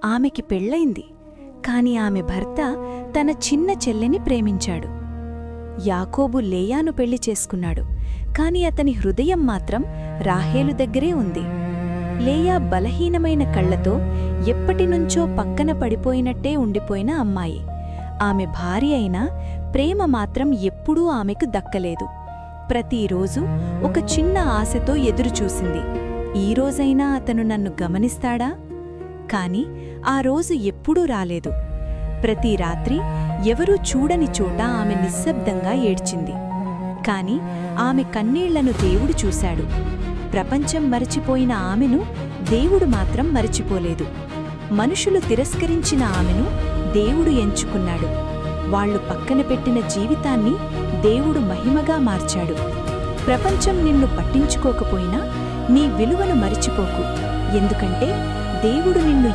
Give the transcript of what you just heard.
ఆమెకి పెళ్ళైంది. కాని ఆమె భర్త తన చిన్న చెల్లెని ప్రేమించాడు. యాకోబు లేయాను పెళ్లి చేసుకున్నాడు. కాని అతని హృదయం మాత్రం రాహేలు దగ్గరే ఉంది. లేయా బలహీనమైన కళ్లతో ఎప్పటినుంచో పక్కన పడిపోయినట్టే ఉండిపోయిన అమ్మాయి. ఆమె భార్య అయినా ప్రేమ మాత్రం ఎప్పుడూ ఆమెకు దక్కలేదు. ప్రతిరోజు ఒక చిన్న ఆశతో ఎదురుచూసింది. ఈరోజైనా అతను నన్ను గమనిస్తాడా? కాని ఆ రోజు ఎప్పుడూ రాలేదు. ప్రతి రాత్రి ఎవరూ చూడని చోట ఆమె నిశ్శబ్దంగా ఏడ్చింది. కాని ఆమె కన్నీళ్లను దేవుడు చూశాడు. ప్రపంచం మరచిపోయిన ఆమెను దేవుడు మాత్రం మరచిపోలేదు. మనుషులు తిరస్కరించిన ఆమెను దేవుడు ఎంచుకున్నాడు. వాళ్లు పక్కన పెట్టిన జీవితాన్ని దేవుడు మహిమగా మార్చాడు. ప్రపంచం నిన్ను పట్టించుకోకపోయినా నీ విలువను మరిచిపోకు. ఎందుకంటే దేవుడు నిన్ను